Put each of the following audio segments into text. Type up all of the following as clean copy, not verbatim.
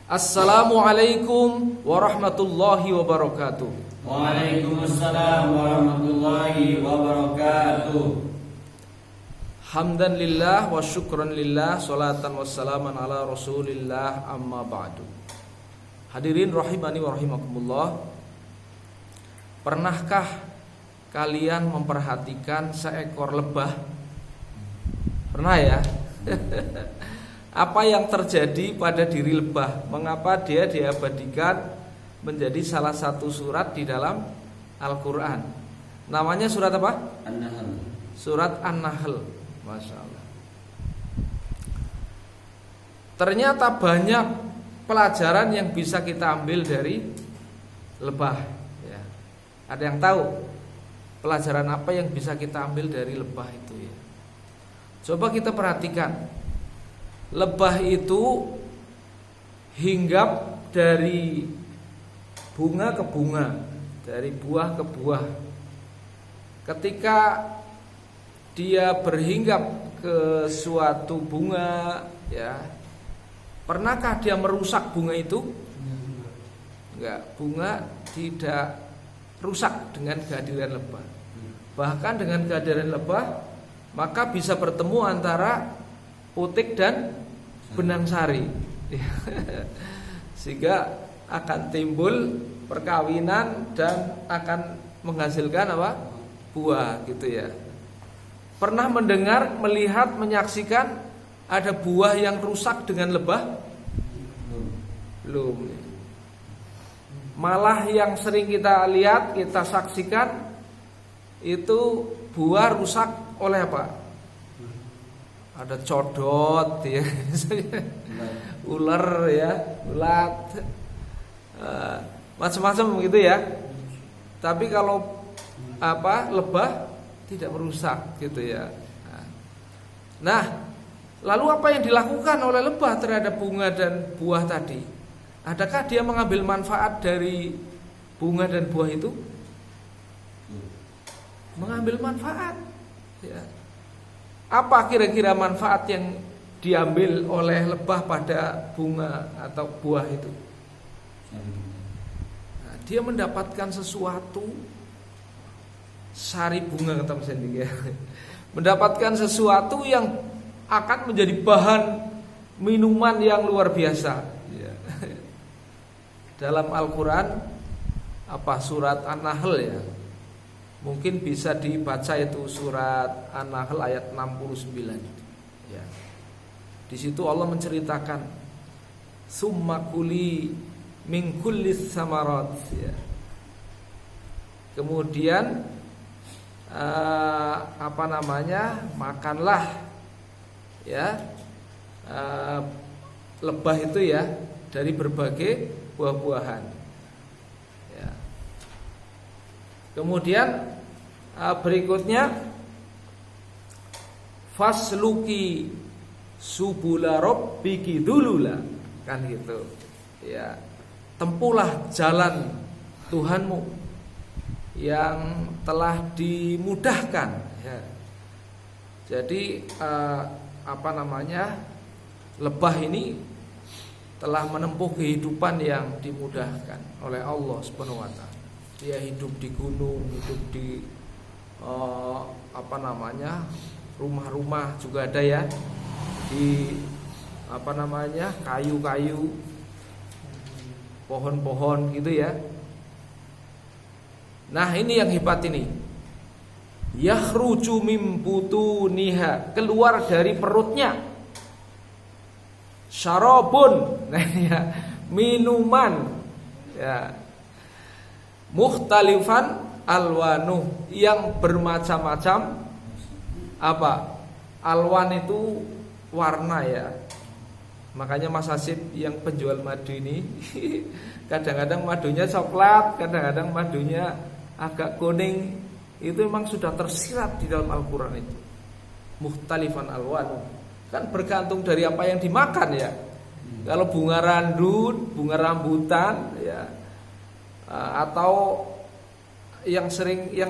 Assalamualaikum warahmatullahi wabarakatuh. Waalaikumsalam warahmatullahi wabarakatuh. Hamdan lillah wa syukran lillah, salatan wassalaman ala rasulillah, amma ba'du. Hadirin rahimani wa rahimakumullah. Pernahkah kalian memperhatikan seekor lebah? Pernah ya? Apa yang terjadi pada diri lebah? Mengapa dia diabadikan menjadi salah satu surat di dalam Al-Quran? Namanya surat apa? An-Nahl. Surat An-Nahl. Masya Allah. Ternyata banyak pelajaran yang bisa kita ambil dari lebah ya. Ada yang tahu pelajaran apa yang bisa kita ambil dari lebah itu ya? Coba kita perhatikan. Lebah itu hinggap dari bunga ke bunga, dari buah ke buah. Ketika dia berhinggap ke suatu bunga, ya, pernahkah dia merusak bunga itu? Enggak, bunga tidak rusak dengan kehadiran lebah. Bahkan dengan kehadiran lebah, maka bisa bertemu antara putik dan benang sari. Sehingga akan timbul perkawinan dan akan menghasilkan apa? Buah gitu ya. Pernah mendengar, melihat, menyaksikan ada buah yang rusak dengan lebah? Belum. Malah yang sering kita lihat, kita saksikan itu buah rusak oleh apa? Ada codot ya, ular ya, ulat, macam-macam gitu ya. Tapi kalau lebah tidak merusak gitu ya. Nah, lalu apa yang dilakukan oleh lebah terhadap bunga dan buah tadi? Adakah dia mengambil manfaat dari bunga dan buah itu? Mengambil manfaat ya. Apa kira-kira manfaat yang diambil oleh lebah pada bunga atau buah itu? Nah, dia mendapatkan sesuatu, sari bunga kata Mas Hendy ya. Mendapatkan sesuatu yang akan menjadi bahan minuman yang luar biasa ya. Dalam Al-Quran surat An-Nahl ya. Mungkin bisa dibaca itu surat An-Nahl ayat 69 ya. Di situ Allah menceritakan summa kuli min kullis samarat ya. Kemudian makanlah ya lebah itu ya dari berbagai buah-buahan ya. Kemudian berikutnya fasluki subula rabbiki dulula, kan gitu ya. Tempuhlah jalan Tuhanmu yang telah dimudahkan ya. Jadi lebah ini telah menempuh kehidupan yang dimudahkan oleh Allah Subhanahu wa taala. Dia hidup di gunung, hidup di rumah-rumah juga ada ya, di kayu-kayu, pohon-pohon gitu ya. Nah, ini yang hebat ini. Yakhruju mim butuniha, keluar dari perutnya. Syarabun, nah ya, minuman ya. Mukhtalifan alwanuh, yang bermacam-macam alwan itu warna ya. Makanya Mas Hasib yang penjual madu ini kadang-kadang madunya coklat, kadang-kadang madunya agak kuning. Itu memang sudah tersirat di dalam Al-Quran itu. Mukhtalifan alwanuh, kan bergantung dari apa yang dimakan ya. Kalau bunga randun, bunga rambutan ya, atau yang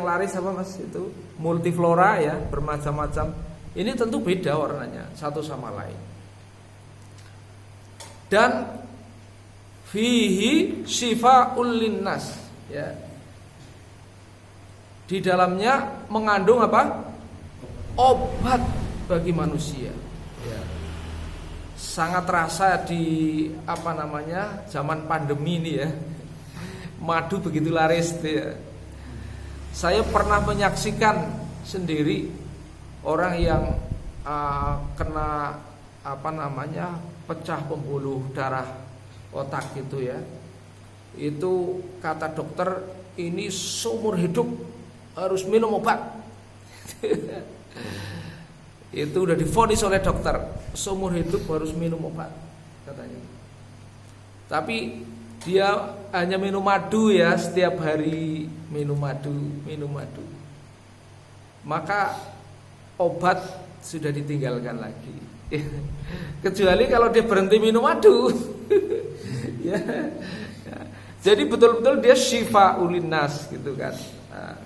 laris apa Mas itu multiflora ya, bermacam-macam. Ini tentu beda warnanya satu sama lain. Dan fihi syifaa'ul linnas, ya. Di dalamnya mengandung apa? Obat bagi manusia, ya. Sangat terasa di zaman pandemi ini, ya. Madu begitu laris, ya. Saya pernah menyaksikan sendiri orang yang kena pecah pembuluh darah otak gitu, ya. Itu kata dokter ini seumur hidup harus minum obat. Itu udah divonis oleh dokter, seumur hidup harus minum obat katanya. Tapi dia hanya minum madu, ya, setiap hari minum madu. Maka obat sudah ditinggalkan lagi. Kecuali kalau dia berhenti minum madu. Ya. Jadi betul-betul dia syifaa'ul linnas gitu kan. Nah.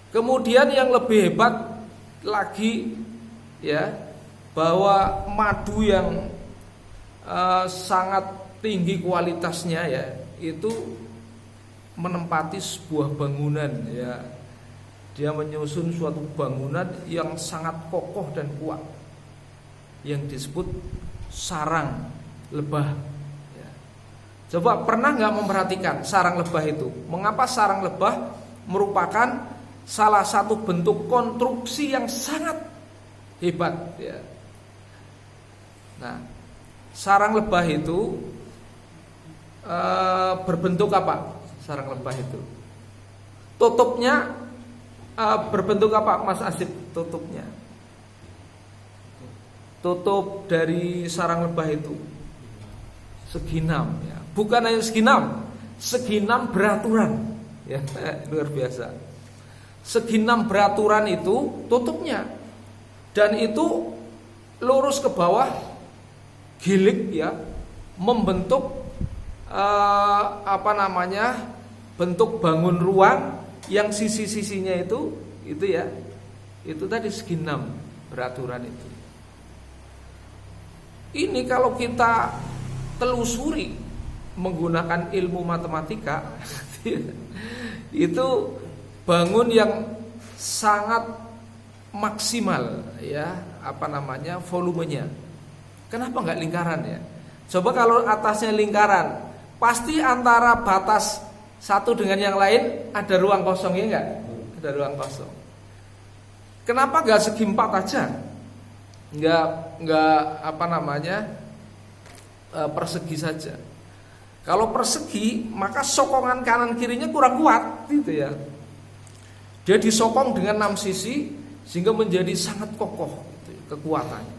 Kemudian yang lebih hebat lagi, ya, bahwa madu yang sangat tinggi kualitasnya, ya, itu menempati sebuah bangunan, ya. Dia menyusun suatu bangunan yang sangat kokoh dan kuat, yang disebut sarang lebah, ya. Coba pernah nggak memperhatikan sarang lebah itu? Mengapa sarang lebah merupakan salah satu bentuk konstruksi yang sangat hebat, ya. Nah, sarang lebah itu berbentuk apa? Sarang lebah itu tutupnya berbentuk apa, Mas Asif? Tutupnya, tutup dari sarang lebah itu seginam, ya. Bukan hanya seginam beraturan, ya. Luar biasa. Seginam beraturan itu tutupnya, dan itu lurus ke bawah, gilik, ya, membentuk bentuk bangun ruang yang sisi-sisinya itu ya, itu tadi seginam beraturan itu. Ini kalau kita telusuri menggunakan ilmu matematika, itu bangun yang sangat maksimal, ya, volumenya. Kenapa nggak lingkaran, ya? Coba kalau atasnya lingkaran, pasti antara batas satu dengan yang lain ada ruang kosong, ya enggak? Ada ruang kosong. Kenapa nggak segi 4 aja? Nggak persegi saja. Kalau persegi, maka sokongan kanan kirinya kurang kuat, gitu, ya. Dia disokong dengan 6 sisi sehingga menjadi sangat kokoh, gitu, kekuatannya.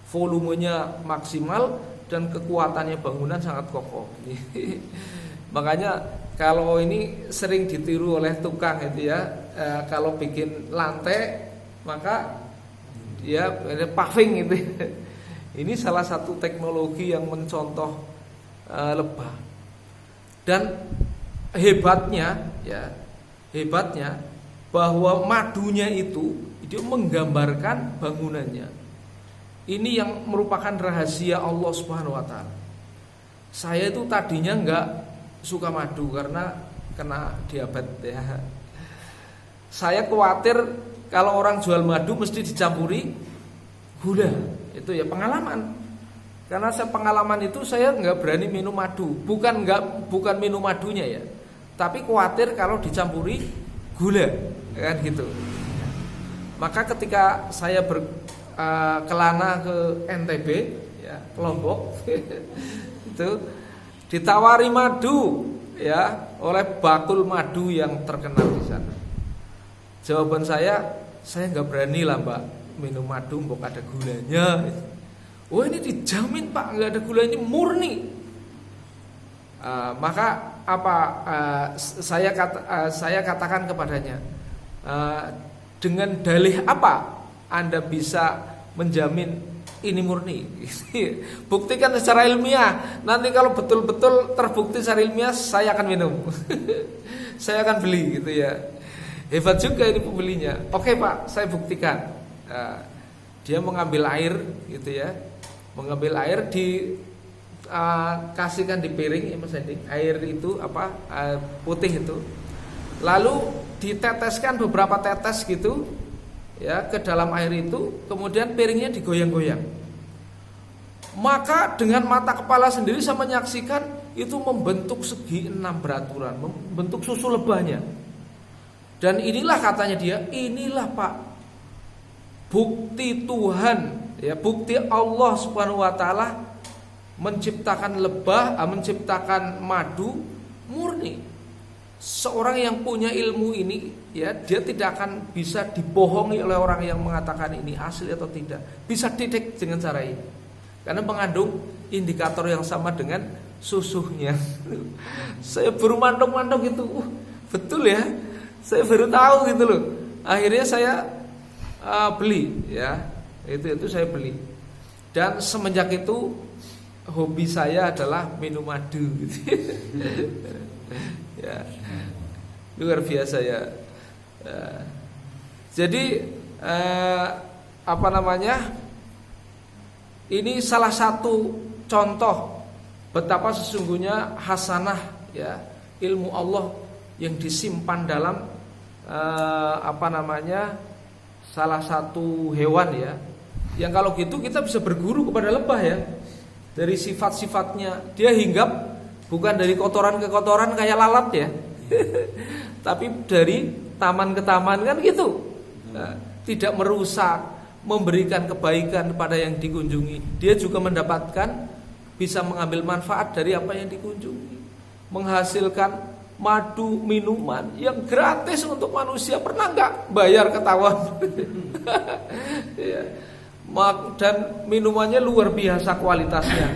Volumenya maksimal dan kekuatannya bangunan sangat kokoh. Makanya kalau ini sering ditiru oleh tukang, itu, ya. Kalau bikin lantai maka dia paving, gitu. Ini salah satu teknologi yang mencontoh lebah. Dan hebatnya bahwa madunya itu menggambarkan bangunannya. Ini yang merupakan rahasia Allah Subhanahu wa taala. Saya itu tadinya enggak suka madu karena kena diabetes, ya. Saya khawatir kalau orang jual madu mesti dicampuri gula. Itu, ya, pengalaman. Karena pengalaman itu saya enggak berani minum madu. Bukan minum madunya, ya. Tapi khawatir kalau dicampuri gula, kan gitu. Maka ketika saya kelana ke NTB, ya, ke Lombok, itu ditawari madu, ya, oleh bakul madu yang terkenal di sana. Jawaban saya nggak berani lah, Mbak, minum madu mbok ada gulanya. Oh, ini dijamin, Pak, nggak ada gulanya, murni. Maka saya katakan kepadanya, dengan dalih apa Anda bisa menjamin ini murni? Buktikan secara ilmiah. Nanti kalau betul-betul terbukti secara ilmiah, saya akan minum. Saya akan beli, gitu, ya. Hebat juga ini pembelinya. Oke, Pak, saya buktikan. Dia mengambil air, gitu, ya. Mengambil air kasihkan di piring ya Mas Edi, air itu putih itu, lalu diteteskan beberapa tetes gitu ya ke dalam air itu, kemudian piringnya digoyang-goyang. Maka dengan mata kepala sendiri saya menyaksikan itu membentuk segi 6 beraturan, membentuk susu lebahnya. Dan inilah katanya dia, inilah Pak bukti Tuhan ya, bukti Allah Subhanahu wa taala menciptakan lebah, menciptakan madu murni. Seorang yang punya ilmu ini ya, dia tidak akan bisa dibohongi oleh orang yang mengatakan ini asli atau tidak. Bisa detek dengan cara ini, karena mengandung indikator yang sama dengan susunya. Saya baru mandok-mandok gitu, betul ya, saya baru tahu gitu loh. Akhirnya saya beli ya, itu saya beli. Dan semenjak itu hobi saya adalah minum madu gitu. Ya, luar biasa ya. Jadi ini salah satu contoh betapa sesungguhnya hasanah ya, ilmu Allah yang disimpan dalam salah satu hewan ya. Yang kalau gitu kita bisa berguru kepada lebah ya. Dari sifat-sifatnya dia hinggap bukan dari kotoran ke kotoran kayak lalat ya. Tapi dari taman ke taman kan gitu. Nah, tidak merusak, memberikan kebaikan kepada yang dikunjungi. Dia juga mendapatkan, bisa mengambil manfaat dari apa yang dikunjungi. Menghasilkan madu minuman yang gratis untuk manusia. Pernah nggak bayar ketahuan? Ya. Dan minumannya luar biasa kualitasnya.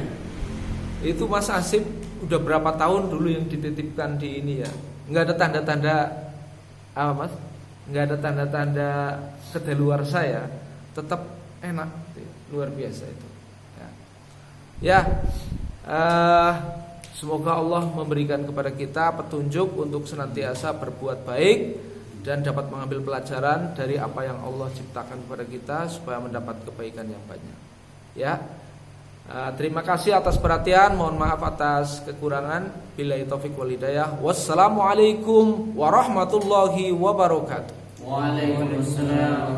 Itu Mas Asif udah berapa tahun dulu yang dititipkan di ini ya. Nggak ada tanda-tanda apa Mas? Nggak ada tanda-tanda kedaluarsa ya. Tetap enak, luar biasa itu. Semoga Allah memberikan kepada kita petunjuk untuk senantiasa berbuat baik dan dapat mengambil pelajaran dari apa yang Allah ciptakan kepada kita supaya mendapat kebaikan yang banyak. Ya. Terima kasih atas perhatian, mohon maaf atas kekurangan. Billahi taufik wal hidayah. Wassalamualaikum warahmatullahi wabarakatuh. Waalaikumsalam.